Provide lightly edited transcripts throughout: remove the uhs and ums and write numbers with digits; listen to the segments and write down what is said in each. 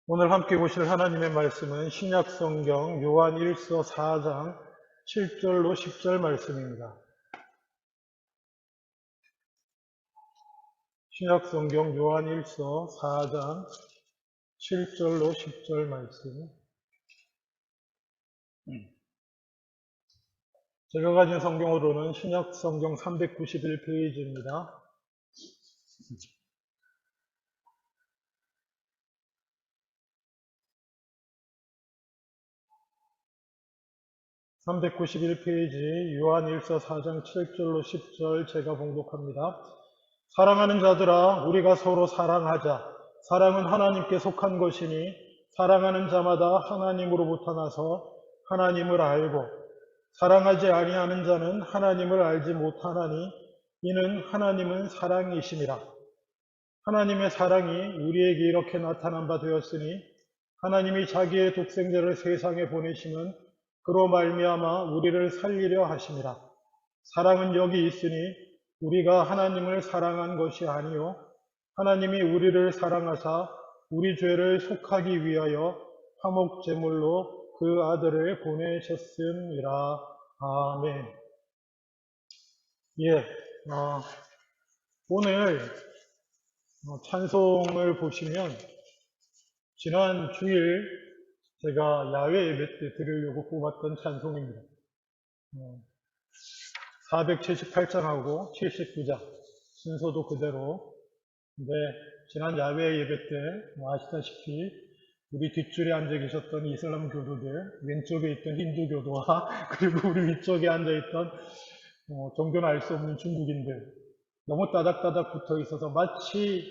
오늘 함께 보실 하나님의 말씀은 신약성경 요한 1서 4장 7절로 10절 말씀입니다. 신약성경 요한 1서 4장 7절로 10절 말씀. 제가 가진 성경으로는 신약성경 391페이지입니다. 391페이지 요한 1서 4장 7절로 10절 제가 봉독합니다. 사랑하는 자들아, 우리가 서로 사랑하자. 사랑은 하나님께 속한 것이니 사랑하는 자마다 하나님으로부터 나서 하나님을 알고 사랑하지 아니하는 자는 하나님을 알지 못하나니 이는 하나님은 사랑이심이라. 하나님의 사랑이 우리에게 이렇게 나타난 바 되었으니 하나님이 자기의 독생자를 세상에 보내심은 그로 말미암아 우리를 살리려 하심이라. 사랑은 여기 있으니 우리가 하나님을 사랑한 것이 아니요 하나님이 우리를 사랑하사 우리 죄를 속하기 위하여 화목제물로 그 아들을 보내셨음이라. 아멘. 오늘 찬송을 보시면 지난 주일 제가 야외 예배 때 드리려고 뽑았던 찬송입니다. 478장하고 79장 순서도 그대로. 근데 지난 야외 예배 때 아시다시피 우리 뒷줄에 앉아 계셨던 이슬람 교도들, 왼쪽에 있던 힌두 교도와 그리고 우리 위쪽에 앉아 있던 종교는 알 수 없는 중국인들 너무 따닥따닥 붙어 있어서 마치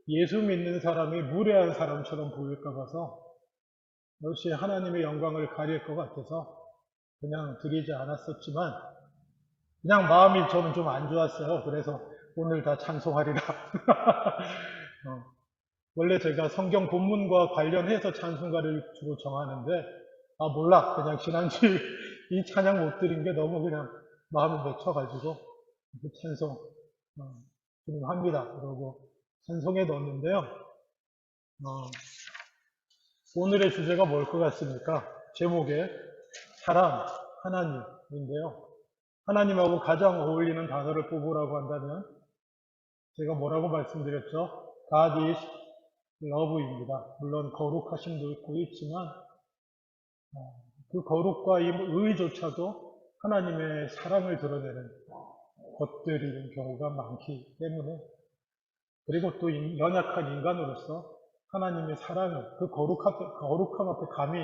예수 믿는 사람이 무례한 사람처럼 보일까 봐서 역시 하나님의 영광을 가릴 것 같아서 그냥 드리지 않았었지만 그냥 마음이 저는 좀 안 좋았어요. 그래서 오늘 다 찬송하리라. 원래 제가 성경 본문과 관련해서 찬송가를 주로 정하는데 몰라. 그냥 지난주에 이 찬양 못 드린 게 너무 그냥 마음이 맺혀가지고 그 찬송 주님 합니다. 그러고 찬송에 넣었는데요. 오늘의 주제가 뭘 것 같습니까? 제목에 사랑, 하나님인데요. 하나님하고 가장 어울리는 단어를 뽑으라고 한다면 제가 뭐라고 말씀드렸죠? God is love입니다. 물론 거룩하심도 있고 있지만 그 거룩과 이 의조차도 하나님의 사랑을 드러내는 것들인 경우가 많기 때문에 그리고 또 연약한 인간으로서 하나님의 사랑을 그 거룩함 앞에 감히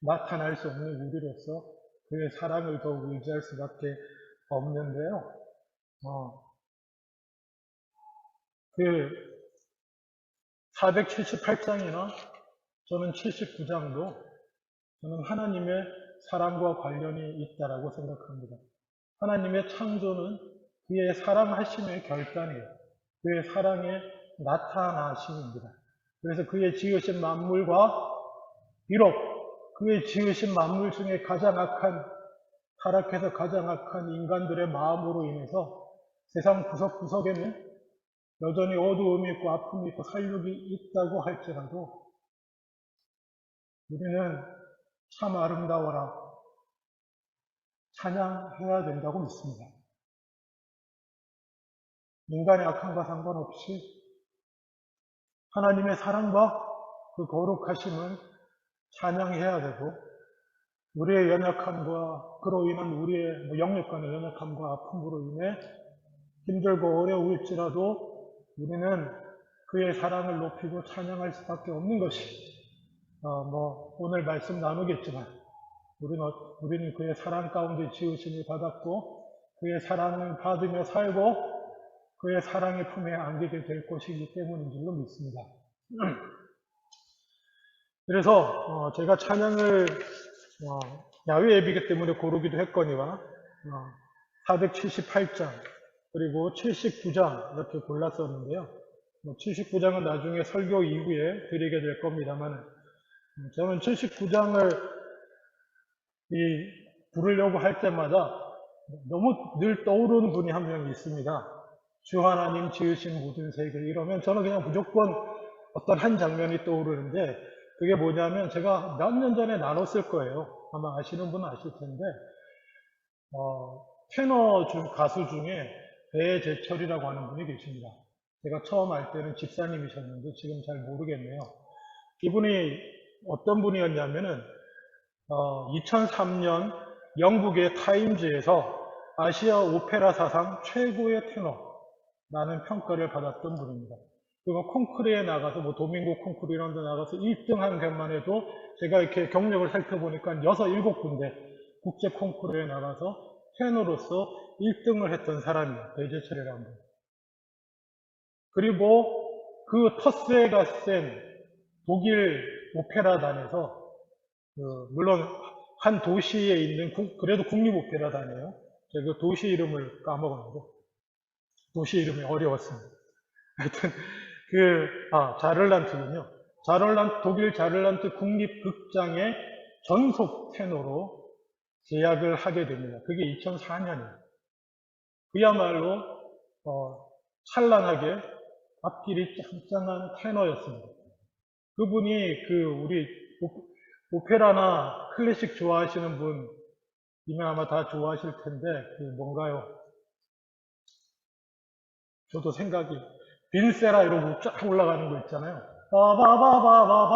나타날 수 없는 우리로서 그의 사랑을 더욱 의지할 수밖에 없는데요. 그 478장이나 저는 79장도 저는 하나님의 사랑과 관련이 있다라고 생각합니다. 하나님의 창조는 그의 사랑하심의 결단이에요. 그의 사랑의 나타나심입니다. 그래서 그의 지으신 만물과 비록 그의 지으신 만물 중에 가장 악한 타락해서 가장 악한 인간들의 마음으로 인해서 세상 구석구석에는 여전히 어두움이 있고 아픔이 있고 살육이 있다고 할지라도 우리는 참 아름다워라 찬양해야 된다고 믿습니다. 인간의 악함과 상관없이 하나님의 사랑과 그 거룩하심을 찬양해야 되고 우리의 연약함과 그로 인한 우리의 영역간의 연약함과 아픔으로 인해 힘들고 어려울지라도 우리는 그의 사랑을 높이고 찬양할 수밖에 없는 것이 오늘 말씀 나누겠지만 우리는 그의 사랑 가운데 지으심을 받았고 그의 사랑을 받으며 살고 그의 사랑의 품에 안기게 될 것이기 때문인 줄로 믿습니다. 그래서 제가 찬양을 야외 예비기 때문에 고르기도 했거니와 478장 그리고 79장 이렇게 골랐었는데요. 79장은 나중에 설교 이후에 드리게 될 겁니다만 저는 79장을 부르려고 할 때마다 너무 늘 떠오르는 분이 한 명 있습니다. 주 하나님 지으신 모든 세계 이러면 저는 그냥 무조건 어떤 한 장면이 떠오르는데 그게 뭐냐면 제가 몇 년 전에 나눴을 거예요. 아마 아시는 분은 아실 텐데 테너 가수 중에 배재철이라고 하는 분이 계십니다. 제가 처음 알 때는 집사님이셨는데 지금 잘 모르겠네요. 이분이 어떤 분이었냐면은 2003년 영국의 타임즈에서 아시아 오페라 사상 최고의 테너라는 평가를 받았던 분입니다. 그리고 콩쿠르에 나가서 뭐 도밍고 콩쿠르 이런 데 나가서 1등 한 것만 해도 제가 이렇게 경력을 살펴보니까 6, 7군데 국제 콩쿠르에 나가서 테너로서 1등을 했던 사람이에요. 배재철이라는 분. 그리고 그 텃세가 센 독일 오페라단에서 물론 한 도시에 있는 그래도 국립오페라단이에요. 제가 그 도시 이름을 까먹었는데 도시 이름이 어려웠습니다. 하여튼 자를란트군요. 독일 자를란트 국립극장의 전속 테너로 계약을 하게 됩니다. 그게 2004년이에요. 그야말로 찬란하게 앞길이 짱짱한 테너였습니다. 그분이 우리 오페라나 클래식 좋아하시는 분이면 아마 다 좋아하실 텐데 뭔가요? 저도 생각이 빈세라 이러고 쫙 올라가는 거 있잖아요. 바바바바바바바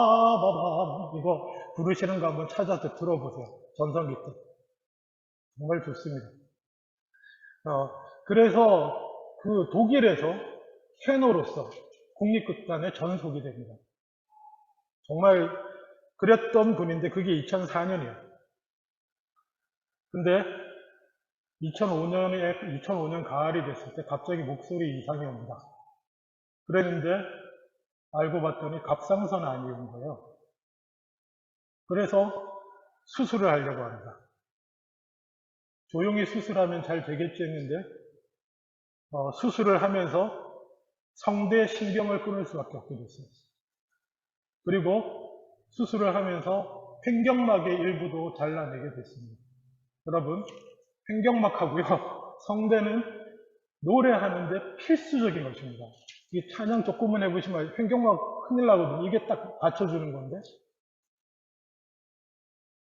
이거 부르시는 거 한번 찾아서 들어보세요. 전성기 때 정말 좋습니다. 그래서 그 독일에서 테너로서 국립극단에 전속이 됩니다. 정말 그랬던 분인데 그게 2004년이에요. 근데 2005년 가을이 됐을 때 갑자기 목소리 이상이 옵니다. 그랬는데 알고 봤더니 갑상선 암이 온 거예요. 그래서 수술을 하려고 합니다. 조용히 수술하면 잘 되겠지 했는데 수술을 하면서 성대 신경을 끊을 수밖에 없게 됐어요. 그리고 수술을 하면서 횡격막의 일부도 잘라내게 됐습니다. 여러분, 횡격막하고요, 성대는 노래하는데 필수적인 것입니다. 이 찬양 조금만 해보시면 횡격막 큰일 나거든요. 이게 딱 받쳐주는 건데.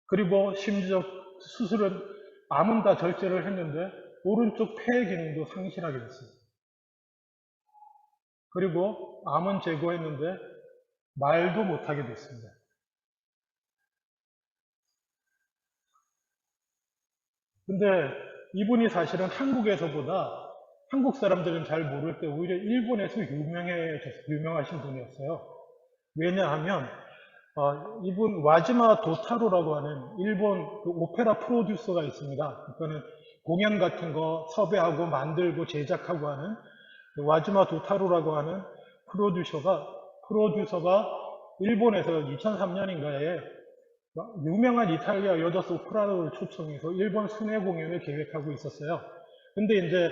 그리고 심지어 수술은 암은 다 절제를 했는데 오른쪽 폐 기능도 상실하게 됐어요. 그리고 암은 제거했는데 말도 못하게 됐습니다. 근데 이분이 사실은 한국에서보다 한국 사람들은 잘 모를 때 오히려 일본에서 유명하신 분이었어요. 왜냐하면 이분 와지마 도타로라고 하는 일본 오페라 프로듀서가 있습니다. 그러니까는 공연 같은 거 섭외하고 만들고 제작하고 하는 와지마 도타로라고 하는 프로듀서가 일본에서 2003년인가에 유명한 이탈리아 여자 소프라노를 초청해서 일본 순회 공연을 계획하고 있었어요. 근데 이제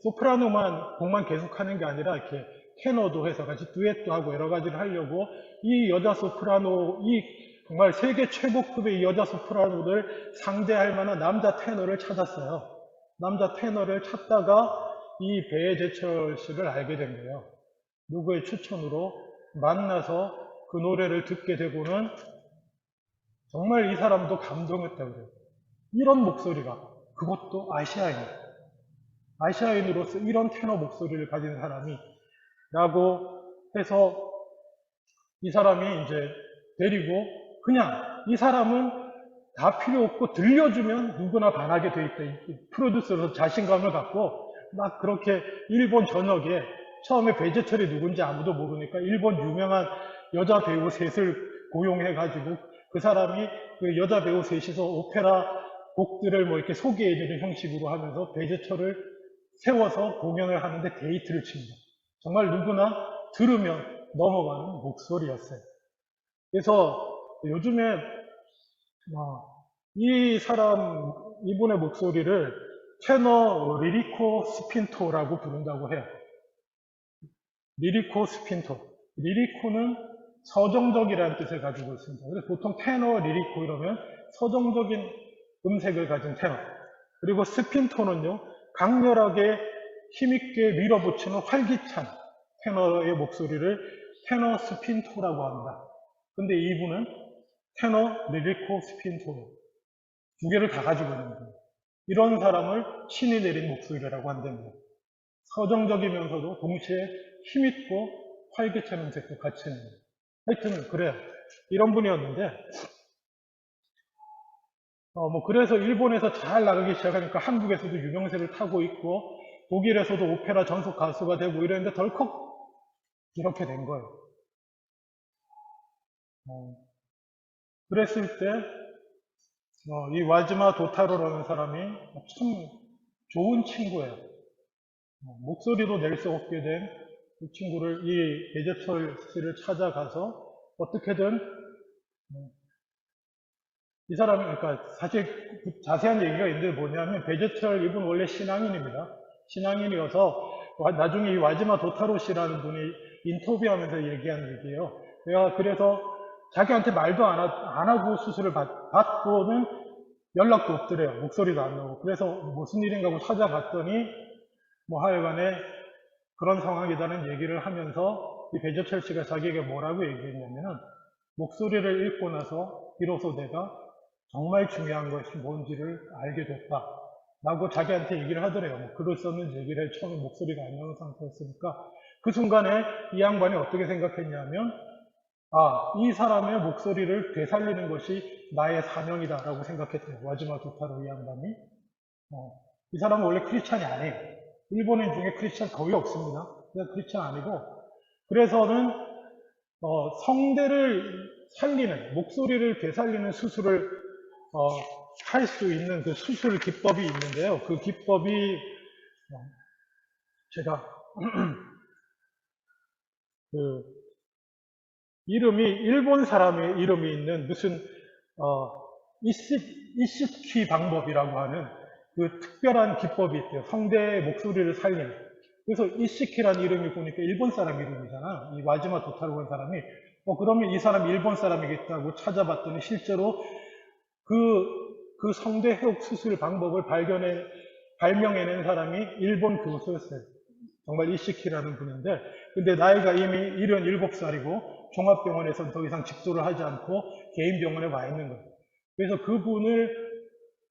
소프라노만 곡만 계속하는 게 아니라 이렇게 테너도 해서 같이 듀엣도 하고 여러 가지를 하려고 이 여자 소프라노, 이 정말 세계 최고급의 이 여자 소프라노를 상대할 만한 남자 테너를 찾았어요. 남자 테너를 찾다가 이 배재철 씨를 알게 된 거예요. 누구의 추천으로 만나서 그 노래를 듣게 되고는 정말 이 사람도 감동했다고 그래요. 이런 목소리가, 그것도 아시아인으로서 이런 테너 목소리를 가진 사람이 라고 해서 이 사람이 이제 데리고 그냥 이 사람은 다 필요 없고 들려주면 누구나 반하게 돼 있다. 프로듀서로서 자신감을 갖고 막 그렇게 일본 전역에 처음에 배재철이 누군지 아무도 모르니까 일본 유명한 여자 배우 셋을 고용해가지고 그 사람이 그 여자 배우 셋이서 오페라 곡들을 뭐 이렇게 소개해주는 형식으로 하면서 배재철을 세워서 공연을 하는데 데이트를 칩니다. 정말 누구나 들으면 넘어가는 목소리였어요. 그래서 요즘에 이분의 목소리를 테너 리리코 스핀토라고 부른다고 해요. 리리코 스핀토. 리리코는 서정적이라는 뜻을 가지고 있습니다. 그래서 보통 테너 리리코 이러면 서정적인 음색을 가진 테너. 그리고 스핀토는요, 강렬하게 힘있게 밀어붙이는 활기찬 테너의 목소리를 테너 스핀토라고 합니다. 근데 이분은 테너, 리리코, 스핀토 두 개를 다 가지고 있는 거예요. 이런 사람을 신이 내린 목소리라고 한답니다. 서정적이면서도 동시에 힘있고 활기찬 음색도 같이 있는 거예요. 하여튼 그래요. 이런 분이었는데 그래서 일본에서 잘 나가기 시작하니까 한국에서도 유명세를 타고 있고 독일에서도 오페라 전속 가수가 되고 이랬는데 덜컥 이렇게 된 거예요. 그랬을 때 이 와즈마 도타로라는 사람이 참 좋은 친구예요. 목소리도 낼 수 없게 된 그 친구를 이 배재철 씨를 찾아가서 어떻게든 이 사람이 그러니까 사실 자세한 얘기가 있는데 뭐냐면 배재철 이분 원래 신앙인입니다. 신앙인이어서 나중에 이 와지마 도타로 씨라는 분이 인터뷰하면서 얘기한 얘기예요. 내가 그래서 자기한테 말도 안 하고 수술을 받고는 연락도 없더래요. 목소리도 안 나오고. 그래서 무슨 일인가 하고 찾아봤더니 뭐 하여간에 그런 상황이라는 얘기를 하면서 이 배재철 씨가 자기에게 뭐라고 얘기했냐면은 목소리를 읽고 나서 비로소 내가 정말 중요한 것이 뭔지를 알게 됐다. 라고 자기한테 얘기를 하더래요. 뭐 글을 썼는지 얘기를 해. 처음에 목소리가 안 나오는 상태였으니까. 그 순간에 이 양반이 어떻게 생각했냐면, 이 사람의 목소리를 되살리는 것이 나의 사명이다. 라고 생각했대요. 와지마 도타로 이 양반이. 이 사람은 원래 크리스찬이 아니에요. 일본인 중에 크리스찬 거의 없습니다. 그냥 크리스찬 아니고. 그래서는 성대를 살리는, 목소리를 되살리는 수술을 할 수 있는 그 수술 기법이 있는데요. 그 기법이 제가 그 이름이 일본 사람의 이름이 있는 무슨 이시키 방법이라고 하는 그 특별한 기법이 있대요. 성대의 목소리를 살리는. 그래서 이시키라는 이름이 보니까 일본 사람 이름이잖아. 이 와지마 도타로라는 사람이. 그러면 이 사람이 일본 사람이겠다고 찾아봤더니 실제로 그 성대 해옥 수술 방법을 발명해낸 사람이 일본 교수였어요. 정말 이시키라는 분인데, 근데 나이가 이미 77살이고, 종합병원에서는 더 이상 직조를 하지 않고 개인 병원에 와 있는 거예요. 그래서 그분을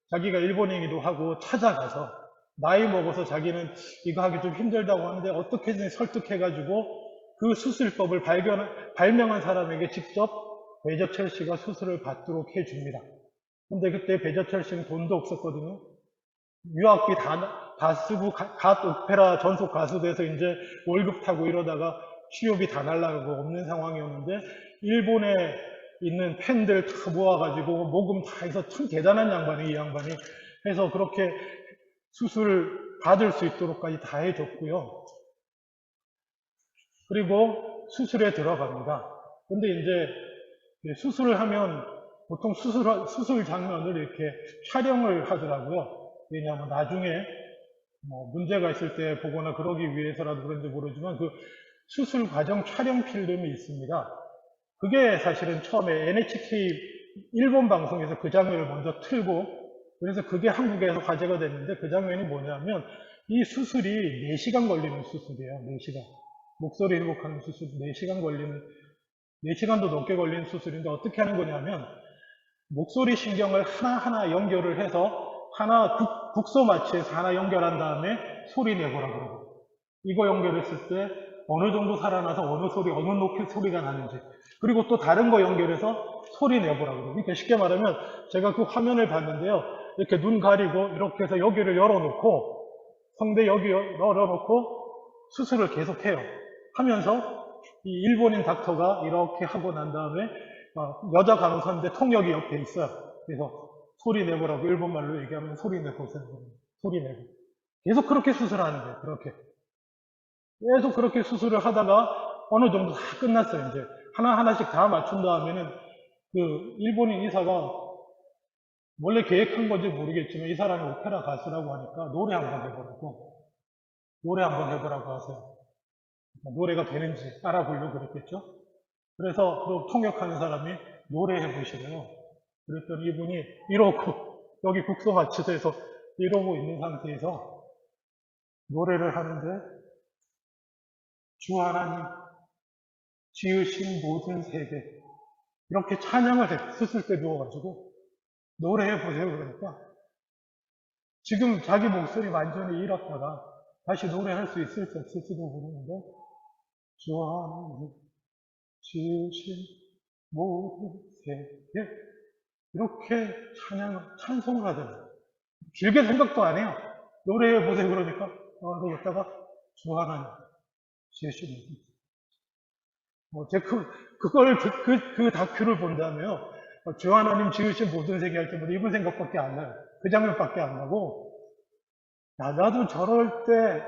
자기가 일본인이기도 하고 찾아가서, 나이 먹어서 자기는 이거 하기 좀 힘들다고 하는데, 어떻게든 설득해가지고 그 수술법을 발명한 사람에게 직접 배재철 씨가 수술을 받도록 해줍니다. 근데 그때 배재철 씨는 돈도 없었거든요. 유학비 다 쓰고 갓 오페라 전속 가수 돼서 이제 월급 타고 이러다가 취업이 다 날라가고 없는 상황이었는데 일본에 있는 팬들 다 모아가지고 모금 다 해서 참 대단한 양반이 이 양반이 해서 그렇게 수술 받을 수 있도록까지 다 해줬고요. 그리고 수술에 들어갑니다. 근데 이제 수술을 하면 보통 수술 장면을 이렇게 촬영을 하더라고요. 왜냐하면 나중에 문제가 있을 때 보거나 그러기 위해서라도 그런지 모르지만 그 수술 과정 촬영 필름이 있습니다. 그게 사실은 처음에 NHK 일본 방송에서 그 장면을 먼저 틀고 그래서 그게 한국에서 화제가 됐는데 그 장면이 뭐냐면 이 수술이 4시간 걸리는 수술이에요. 4시간. 목소리 회복하는 수술 4시간도 넘게 걸리는 수술인데 어떻게 하는 거냐면 목소리 신경을 하나하나 연결을 해서 하나 국소 마취해서 하나 연결한 다음에 소리 내보라고 그러고 이거 연결했을 때 어느 정도 살아나서 어느 높이 소리가 나는지 그리고 또 다른 거 연결해서 소리 내보라고 그러고 그러니까 쉽게 말하면 제가 그 화면을 봤는데요 이렇게 눈 가리고 이렇게 해서 여기를 열어놓고 성대 여기 열어놓고 수술을 계속해요 하면서 이 일본인 닥터가 이렇게 하고 난 다음에 여자 간호사인데 통역이 옆에 있어요 그래서 소리 내보라고 일본말로 얘기하면 소리 내보세요. 소리 내고. 계속 그렇게 수술하는 거예요. 그렇게. 계속 그렇게 수술을 하다가 어느 정도 다 끝났어요. 이제 하나하나씩 다 맞춘 다음에는 그 일본인 의사가 원래 계획한 건지 모르겠지만 이 사람이 오페라 가수라고 하니까 노래 한번 해보라고. 노래 한번 해보라고 하세요. 노래가 되는지 알아보려고 그랬겠죠. 그래서 그 통역하는 사람이 노래해 보시래요. 그랬더니 이분이 이러고 여기 국소 마취돼서 이러고 있는 상태에서 노래를 하는데 주 하나님 지으신 모든 세계 이렇게 찬양을 했을 때 누워가지고 노래해 보세요. 그러니까 지금 자기 목소리 완전히 잃었다가 다시 노래할 수 있을지 없을지도 모르는데 주 하나님 지으신 모든 세계 이렇게 찬송을 하잖아요. 길게 생각도 안 해요. 노래해 보세요. 그러니까 그러다가 주 하나님 지으신 모든 세계. 제가 그 다큐를 본다면요. 주 하나님 지으신 모든 세계 할 때마다 이분 생각밖에 안 나요. 그 장면밖에 안 나고, 나도 저럴 때,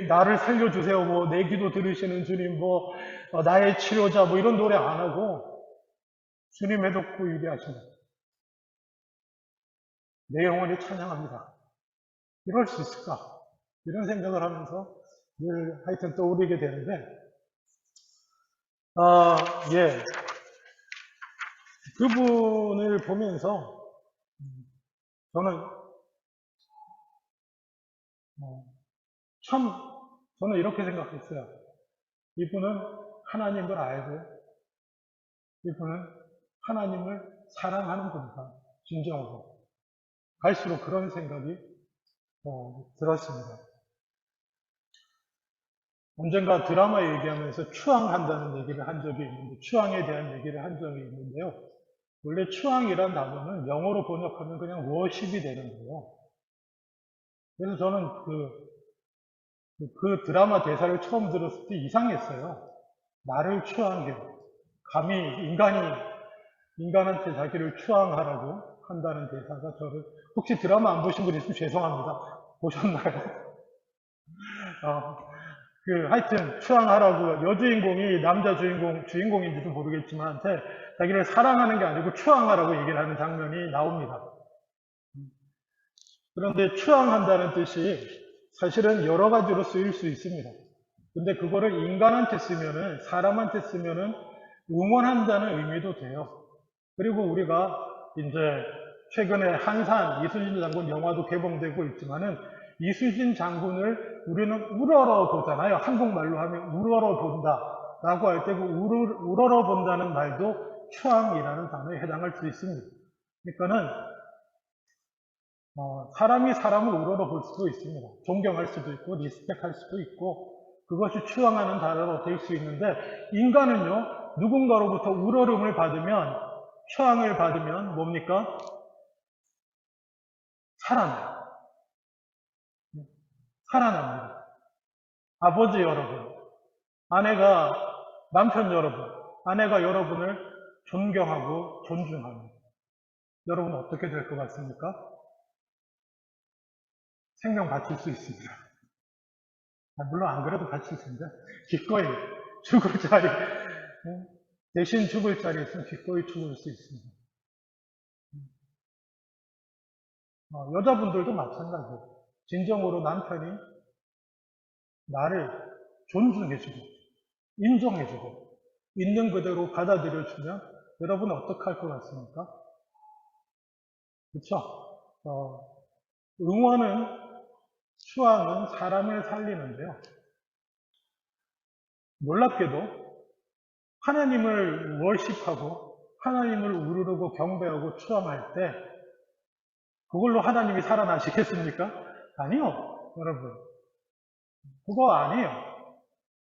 나를 살려주세요. 내 기도 들으시는 주님, 나의 치료자, 이런 노래 안 하고, 주님 해독고 위대하시네. 내 영혼이 찬양합니다. 이럴 수 있을까? 이런 생각을 하면서 늘 하여튼 떠오르게 되는데, 예. 그분을 보면서 저는 참 저는 이렇게 생각했어요. 이분은 하나님을 알고 이분은 하나님을 사랑하는 분이다. 진정하고 갈수록 그런 생각이 들었습니다. 언젠가 드라마 얘기하면서 추앙한다는 얘기를 한 적이 있는데 추앙에 대한 얘기를 한 적이 있는데요. 원래 추앙이란 단어는 영어로 번역하면 그냥 워십이 되는 거예요. 그래서 저는 그 드라마 대사를 처음 들었을 때 이상했어요. 나를 추앙해. 감히 인간한테 자기를 추앙하라고 한다는 대사가 저를, 혹시 드라마 안 보신 분 있으면 죄송합니다. 보셨나요? 하여튼, 추앙하라고 여주인공이 남자 주인공인지도 모르겠지만, 자기를 사랑하는 게 아니고 추앙하라고 얘기를 하는 장면이 나옵니다. 그런데 추앙한다는 뜻이 사실은 여러 가지로 쓰일 수 있습니다. 근데 그거를 인간한테 쓰면은, 사람한테 쓰면은 응원한다는 의미도 돼요. 그리고 우리가 이제 최근에 한산 이순신 장군 영화도 개봉되고 있지만은 이순신 장군을 우리는 우러러 보잖아요. 한국말로 하면 우러러 본다 라고 할 때 그 우러러 본다는 말도 추앙이라는 단어에 해당할 수 있습니다. 그러니까는 사람이 사람을 우러러 볼 수도 있습니다. 존경할 수도 있고 리스펙할 수도 있고 그것이 추앙하는 단어로 될 수 있는데 인간은요 누군가로부터 우러름을 받으면 추앙을 받으면 뭡니까? 살아납니다. 아버지 여러분, 남편 여러분, 아내가 여러분을 존경하고 존중합니다. 여러분 어떻게 될 것 같습니까? 생명 바칠 수 있습니다. 물론 안 그래도 바칠 텐데 기꺼이 죽을 자리 대신 죽을 자리에 있으면 기꺼이 죽을 수 있습니다. 여자분들도 마찬가지예요. 진정으로 남편이 나를 존중해주고 인정해주고 있는 그대로 받아들여주면 여러분은 어떻게 할 것 같습니까? 그렇죠? 추앙은 사람을 살리는데요. 놀랍게도 하나님을 월십하고 하나님을 우르르고 경배하고 추앙할 때 그걸로 하나님이 살아나시겠습니까? 아니요, 여러분. 그거 아니에요.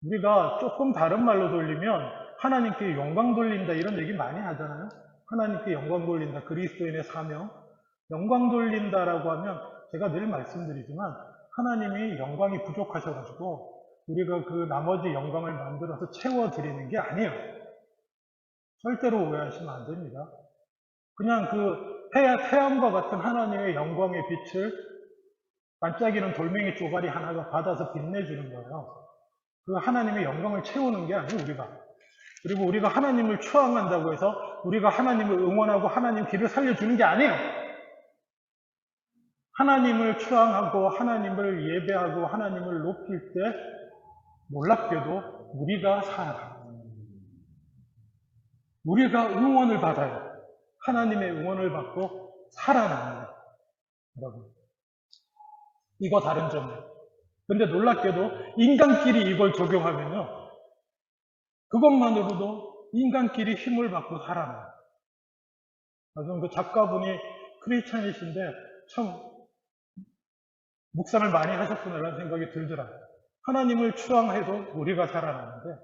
우리가 조금 다른 말로 돌리면 하나님께 영광 돌린다 이런 얘기 많이 하잖아요. 하나님께 영광 돌린다. 그리스도인의 사명. 영광 돌린다라고 하면 제가 늘 말씀드리지만 하나님이 영광이 부족하셔가지고 우리가 그 나머지 영광을 만들어서 채워드리는 게 아니에요. 절대로 오해하시면 안 됩니다. 그냥 태양과 같은 하나님의 영광의 빛을 반짝이는 돌멩이 쪼가리 하나가 받아서 빛내주는 거예요. 그 하나님의 영광을 채우는 게 아니에요, 우리가. 그리고 우리가 하나님을 추앙한다고 해서 우리가 하나님을 응원하고 하나님 길을 살려주는 게 아니에요. 하나님을 추앙하고 하나님을 예배하고 하나님을 높일 때 놀랍게도 우리가 살아요. 우리가 응원을 받아요. 하나님의 응원을 받고 살아납니다. 여러분. 이거 다른 점이에요. 근데 놀랍게도 인간끼리 이걸 적용하면요. 그것만으로도 인간끼리 힘을 받고 살아나요. 그래서 그 작가분이 크리스찬이신데 참 묵상을 많이 하셨구나라는 생각이 들더라고요. 하나님을 추앙해도 우리가 살아나는데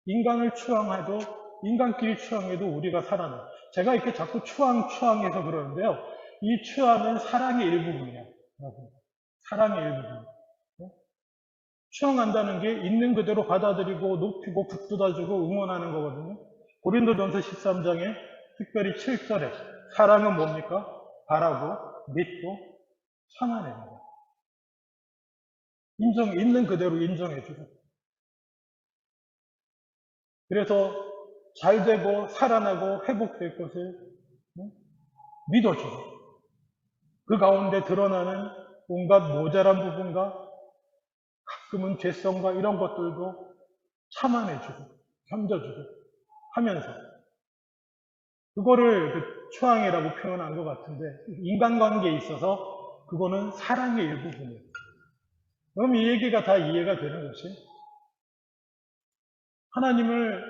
인간을 추앙해도 인간끼리 추앙해도 우리가 살아나요. 제가 이렇게 자꾸 추앙해서 그러는데요. 이 추앙은 사랑의 일부분이에요. 사랑의 일부분. 추앙한다는 게 있는 그대로 받아들이고 높이고 북돋아주고 응원하는 거거든요. 고린도전서 13장에 특별히 7절에 사랑은 뭡니까? 바라고 믿고 참아냅니다. 있는 그대로 인정해주고. 그래서 잘 되고 살아나고 회복될 것을 믿어주고 그 가운데 드러나는 온갖 모자란 부분과 가끔은 죄성과 이런 것들도 참아내주고 견뎌주고 하면서 그거를 추앙이라고 표현한 것 같은데 인간관계에 있어서 그거는 사랑의 일부분이에요. 그럼 이 얘기가 다 이해가 되는 것이 하나님을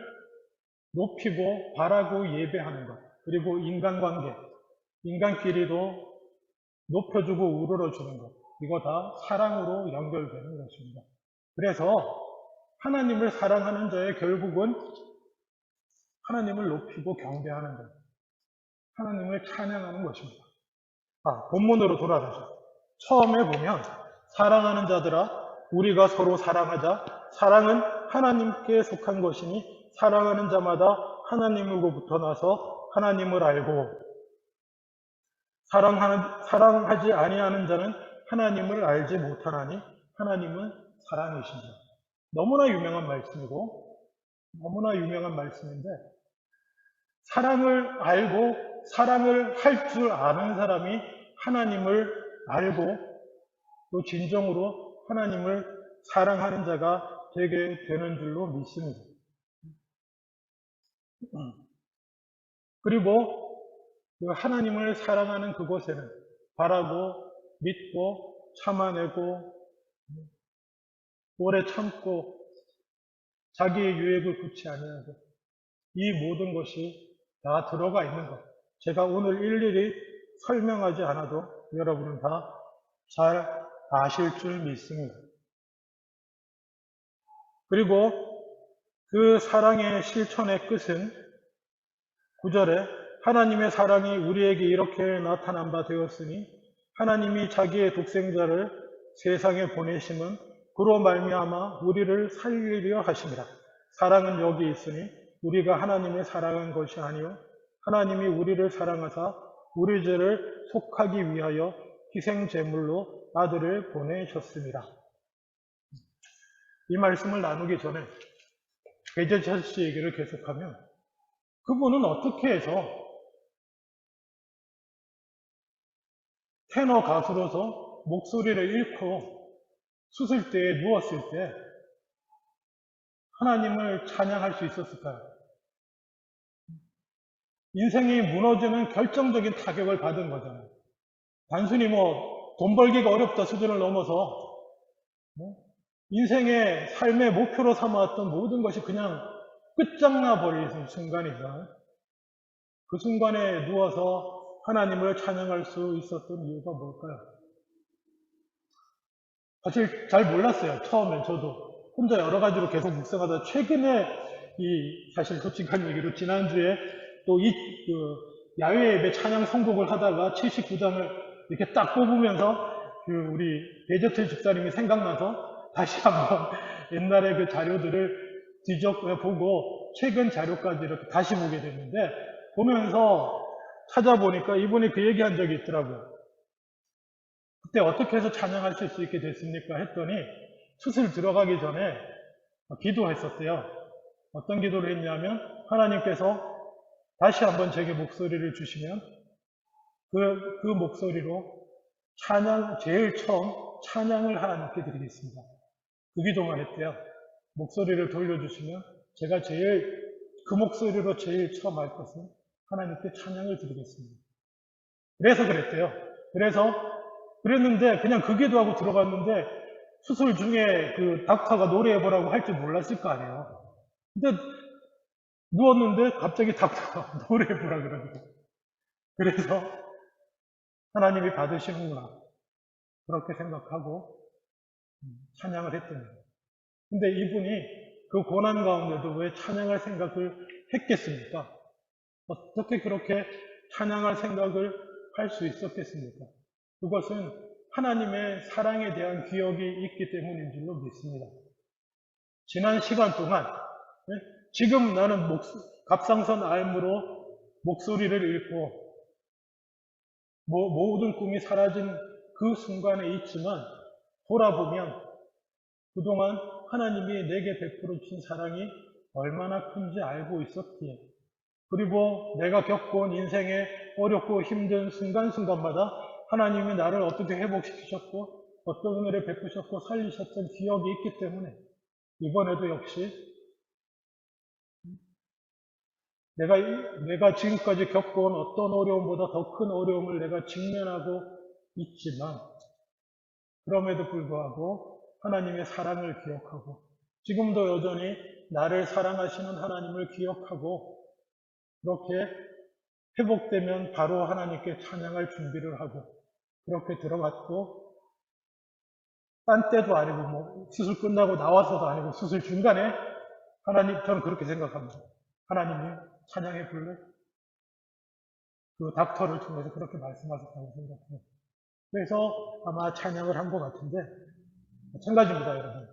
높이고 바라고 예배하는 것 그리고 인간관계 인간끼리도 높여주고 우러러주는 것 이거 다 사랑으로 연결되는 것입니다. 그래서 하나님을 사랑하는 자의 결국은 하나님을 높이고 경배하는 것, 하나님을 찬양하는 것입니다. 본문으로 돌아가죠. 처음에 보면 사랑하는 자들아 우리가 서로 사랑하자. 사랑은 하나님께 속한 것이니 사랑하는 자마다 하나님으로부터 나서 하나님을 알고 사랑하지 아니하는 자는 하나님을 알지 못하나니 하나님은 사랑이십니다. 너무나 유명한 말씀이고 너무나 유명한 말씀인데 사랑을 알고 사랑을 할 줄 아는 사람이 하나님을 알고 또 진정으로 하나님을 사랑하는 자가 되게 되는 줄로 믿습니다. 그리고 그 하나님을 사랑하는 그곳에는 바라고 믿고 참아내고 오래 참고 자기의 유익을 굳이 아니하고 이 모든 것이 다 들어가 있는 것. 제가 오늘 일일이 설명하지 않아도 여러분은 다 잘 아실 줄 믿습니다. 그리고 그 사랑의 실천의 끝은 9절에 하나님의 사랑이 우리에게 이렇게 나타난 바 되었으니 하나님이 자기의 독생자를 세상에 보내심은 그로 말미암아 우리를 살리려 하심이라. 사랑은 여기 있으니 우리가 하나님을 사랑한 것이 아니요 하나님이 우리를 사랑하사 우리 죄를 속하기 위하여 희생 제물로 아들을 보내셨습니다. 이 말씀을 나누기 전에 베제찬 씨 얘기를 계속하면 그분은 어떻게 해서 테너 가수로서 목소리를 잃고 수술대에 누웠을 때 하나님을 찬양할 수 있었을까요? 인생이 무너지는 결정적인 타격을 받은 거잖아요. 단순히 돈 벌기가 어렵다 수준을 넘어서 인생의 삶의 목표로 삼아왔던 모든 것이 그냥 끝장나 버리는 순간이잖아요. 그 순간에 누워서 하나님을 찬양할 수 있었던 이유가 뭘까요? 사실 잘 몰랐어요. 처음엔 저도 혼자 여러 가지로 계속 묵상하다 최근에 사실 솔직한 얘기로 지난주에 또 야외 예배 찬양 선곡을 하다가 79장을 이렇게 딱 뽑으면서 우리 베제틀 집사님이 생각나서 다시 한번 옛날에 그 자료들을 뒤져보고 최근 자료까지 이렇게 다시 보게 됐는데 보면서 찾아보니까 이분이 그 얘기한 적이 있더라고요. 그때 어떻게 해서 찬양하실 수 있게 됐습니까? 했더니 수술 들어가기 전에 기도했었대요. 어떤 기도를 했냐면 하나님께서 다시 한번 제게 목소리를 주시면 그 목소리로 제일 처음 찬양을 하나님께 드리겠습니다. 그 기도만 했대요. 목소리를 돌려주시면 제가 그 목소리로 제일 처음 할 것은 하나님께 찬양을 드리겠습니다. 그래서 그랬대요. 그랬는데 그냥 그 기도하고 들어갔는데 수술 중에 그 닥터가 노래해보라고 할 줄 몰랐을 거 아니에요. 근데 누웠는데 갑자기 닥터가 노래 부르라 그러더라고요. 그래서 하나님이 받으시는구나. 그렇게 생각하고 찬양을 했던 거예요. 근데 이분이 그 고난 가운데도 왜 찬양할 생각을 했겠습니까? 어떻게 그렇게 찬양할 생각을 할 수 있었겠습니까? 그것은 하나님의 사랑에 대한 기억이 있기 때문인 줄로 믿습니다. 지난 시간 동안 지금 나는 갑상선 암으로 목소리를 잃고 모든 꿈이 사라진 그 순간에 있지만 돌아보면 그동안 하나님이 내게 베풀어 주신 사랑이 얼마나 큰지 알고 있었기에, 그리고 내가 겪어온 인생의 어렵고 힘든 순간순간마다 하나님이 나를 어떻게 회복시키셨고 어떤 은혜를 베푸셨고 살리셨던 기억이 있기 때문에 이번에도 역시 내가 지금까지 겪어온 어떤 어려움보다 더 큰 어려움을 내가 직면하고 있지만 그럼에도 불구하고 하나님의 사랑을 기억하고 지금도 여전히 나를 사랑하시는 하나님을 기억하고 그렇게 회복되면 바로 하나님께 찬양할 준비를 하고 그렇게 들어갔고 딴 때도 아니고 뭐 수술 끝나고 나와서도 아니고 수술 중간에 하나님, 저는 그렇게 생각합니다. 하나님이 찬양해 볼래? 그 닥터를 통해서 그렇게 말씀하셨다고 생각해요. 그래서 아마 찬양을 한 것 같은데 마찬가지입니다, 여러분.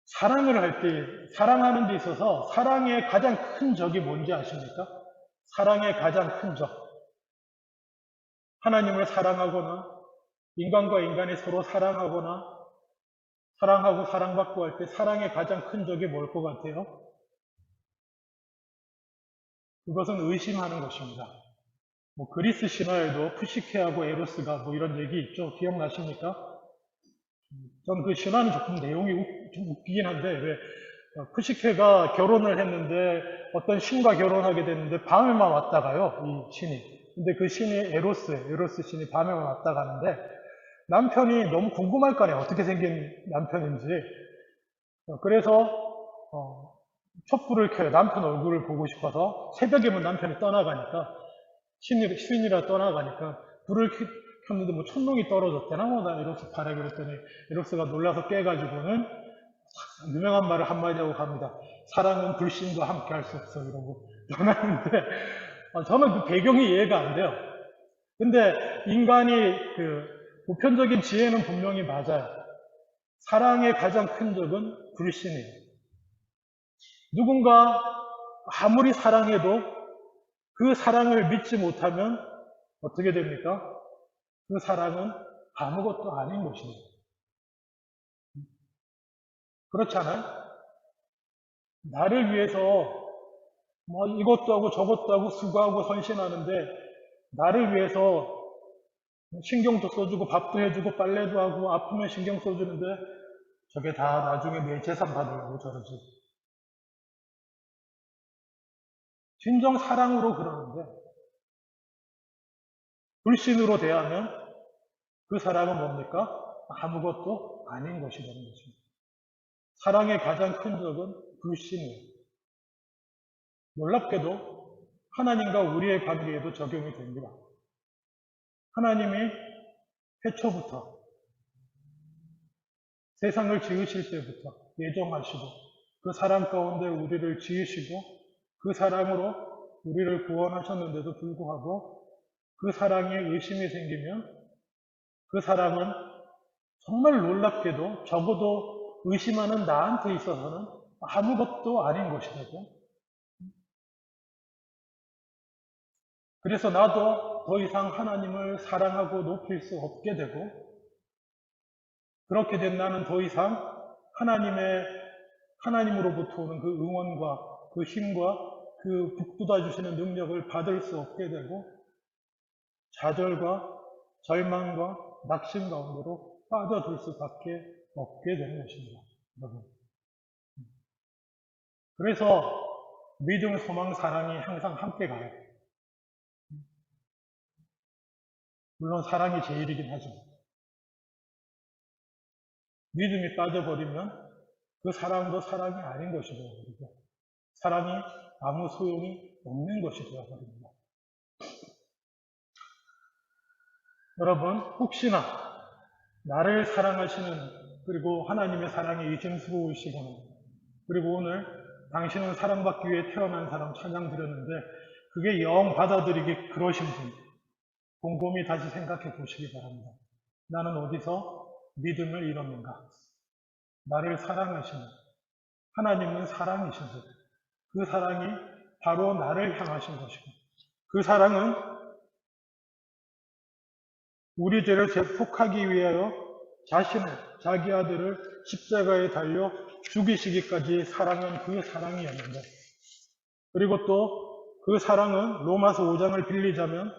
사랑을 할 때, 사랑하는 데 있어서 사랑의 가장 큰 적이 뭔지 아십니까? 사랑의 가장 큰 적. 하나님을 사랑하거나 인간과 인간이 서로 사랑하거나 사랑하고 사랑받고 할 때 사랑의 가장 큰 적이 뭘 것 같아요? 그것은 의심하는 것입니다. 뭐 그리스 신화에도 푸시케하고 에로스가 뭐 이런 얘기 있죠. 기억나십니까? 전 그 신화는 조금 내용이 좀 웃기긴 한데 왜 푸시케가 결혼을 했는데 어떤 신과 결혼하게 됐는데 밤에만 왔다 가요. 이 신이. 근데 그 신이 에로스 신이 밤에만 왔다 가는데 남편이 너무 궁금할 거 아니에요. 어떻게 생긴 남편인지. 그래서 촛불을 켜요. 남편 얼굴을 보고 싶어서 새벽이면 남편이 떠나가니까 신이라 떠나가니까 불을 켰는데 뭐 촛농이 떨어졌대나 나 에로스 바래 그랬더니 에로스가 놀라서 깨가지고는 유명한 말을 한마디 하고 갑니다. 사랑은 불신과 함께 할 수 없어 이러고 떠나는데 저는 그 배경이 이해가 안 돼요. 근데 인간이 그 보편적인 지혜는 분명히 맞아요. 사랑의 가장 큰 적은 불신이에요. 누군가 아무리 사랑해도 그 사랑을 믿지 못하면 어떻게 됩니까? 그 사랑은 아무것도 아닌 것입니다. 그렇잖아요? 나를 위해서 뭐 이것도 하고 저것도 하고 수고하고 헌신하는데 나를 위해서 신경도 써주고 밥도 해주고 빨래도 하고 아프면 신경 써주는데 저게 다 나중에 내 재산 받으려고 저러지. 진정 사랑으로 그러는데 불신으로 대하면 그 사랑은 뭡니까? 아무것도 아닌 것이 되는 것입니다. 사랑의 가장 큰 적은 불신이에요. 놀랍게도 하나님과 우리의 관계에도 적용이 됩니다. 하나님이 태초부터 세상을 지으실 때부터 예정하시고 그 사랑 가운데 우리를 지으시고 그 사랑으로 우리를 구원하셨는데도 불구하고 그 사랑에 의심이 생기면 그 사랑은 정말 놀랍게도 적어도 의심하는 나한테 있어서는 아무것도 아닌 것이 되고 그래서 나도 더 이상 하나님을 사랑하고 높일 수 없게 되고 그렇게 된 나는 더 이상 하나님으로부터 오는 그 응원과 그 힘과 그 북돋아 주시는 능력을 받을 수 없게 되고 좌절과 절망과 낙심 가운데로 빠져들 수밖에 없게 되는 것입니다. 여러분. 그래서 믿음, 소망, 사랑이 항상 함께 가요. 물론 사랑이 제일이긴 하죠. 믿음이 빠져버리면 그 사랑도 사랑이 아닌 것이 되어버리고 사랑이 아무 소용이 없는 것이 되어버립니다. 여러분, 혹시나 나를 사랑하시는, 그리고 하나님의 사랑이 이심스러우시고는, 그리고 오늘 당신은 사랑받기 위해 태어난 사람 찬양 드렸는데 그게 영 받아들이기 그러신 분, 곰곰이 다시 생각해 보시기 바랍니다. 나는 어디서 믿음을 잃었는가? 나를 사랑하시는 하나님은 사랑이신데 그 사랑이 바로 나를 향하신 것이고, 그 사랑은 우리 죄를 대속하기 위하여 자기 아들을 십자가에 달려 죽이시기까지 사랑한 그 사랑이었는데, 그리고 또 그 사랑은 로마서 5장을 빌리자면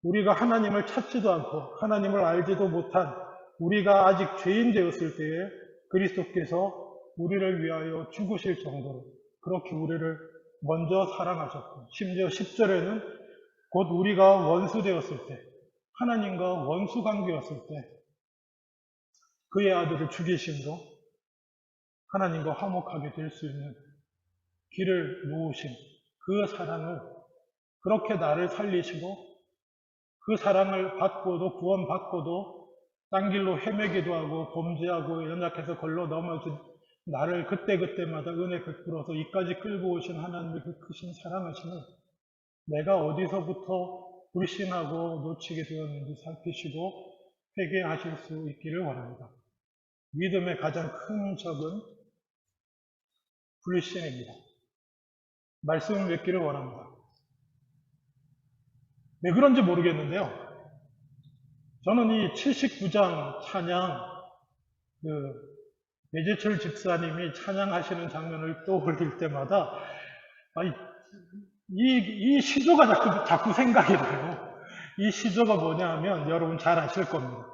우리가 하나님을 찾지도 않고 하나님을 알지도 못한 우리가 아직 죄인 되었을 때에 그리스도께서 우리를 위하여 죽으실 정도로 그렇게 우리를 먼저 사랑하셨고, 심지어 10절에는 곧 우리가 원수 되었을 때, 하나님과 원수 관계였을 때 그의 아들을 죽이심으로 하나님과 화목하게 될 수 있는 길을 놓으신 그 사랑을, 그렇게 나를 살리시고 그 사랑을 받고도, 구원받고도 딴 길로 헤매기도 하고 범죄하고 연약해서 걸러 넘어진 나를 그때그때마다 은혜 베풀어서 이까지 끌고 오신 하나님의 그 크신 사랑하심을 내가 어디서부터 불신하고 놓치게 되었는지 살피시고 회개하실 수 있기를 원합니다. 믿음의 가장 큰 적은 불신입니다. 말씀을 맺기를 원합니다. 왜 그런지 모르겠는데요. 저는 이 79장 찬양, 배재철 집사님이 찬양하시는 장면을 떠올릴 때마다 이 시조가 자꾸 생각이 나요. 이 시조가 뭐냐 하면 여러분 잘 아실 겁니다.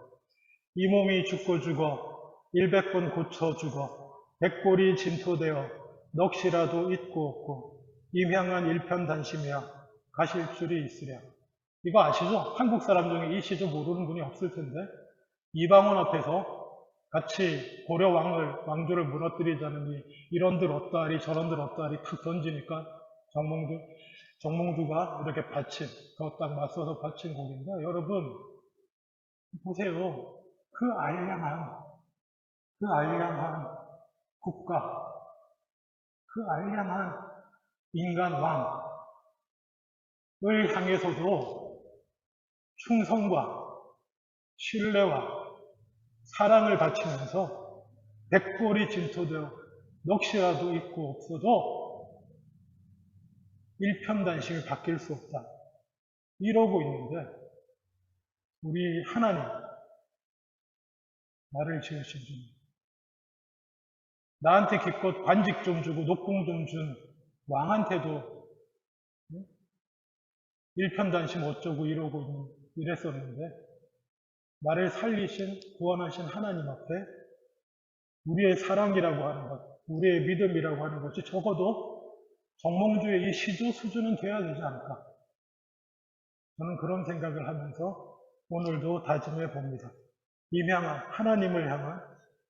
이 몸이 죽고 죽어 100번 고쳐 죽어 백골이 진토되어 넋이라도 있고 없고 임향한 일편단심이야 가실 줄이 있으랴. 이거 아시죠? 한국 사람 중에 이 시조 모르는 분이 없을 텐데, 이방원 앞에서 같이 고려 왕조를 무너뜨리자는 이런들 어떠하리 저런들 어떠하리 탁 던지니까 정몽주가 이렇게 더 딱 맞서서 바친 곡인데, 여러분 보세요. 그 알량한 국가, 그 알량한 인간 왕을 향해서도 충성과 신뢰와 사랑을 바치면서 백골이 진토되어 넋이라도 있고 없어도 일편단심이 바뀔 수 없다, 이러고 있는데, 우리 하나님, 나를 지으신 분, 나한테 기껏 관직 좀 주고 높공 좀 준 왕한테도 일편단심 어쩌고 이랬었는데, 나를 살리신 구원하신 하나님 앞에 우리의 사랑이라고 하는 것, 우리의 믿음이라고 하는 것이 적어도 정몽주의 이 시조 수준은 돼야 되지 않을까, 저는 그런 생각을 하면서 오늘도 다짐해 봅니다. 하나님을 향한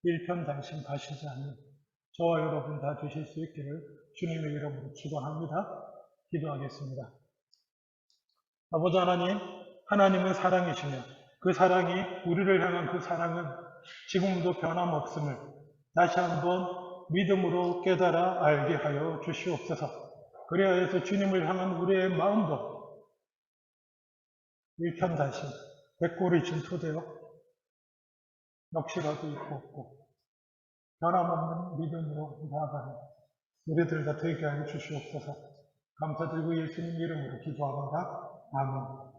일편단심 가시지 않는 저와 여러분 다 되실 수 있기를 주님의 이름으로 축원합니다. 기도하겠습니다. 아버지 하나님, 하나님은 사랑이시며 그 사랑이, 우리를 향한 그 사랑은 지금도 변함없음을 다시 한번 믿음으로 깨달아 알게 하여 주시옵소서. 그래야 해서 주님을 향한 우리의 마음도 일편단심, 백골이 진토되어 넋이라도 있고 없고 변함없는 믿음으로 나아가는 우리들 다 되게 하여 주시옵소서. 감사드리고 예수님 이름으로 기도합니다. 아멘.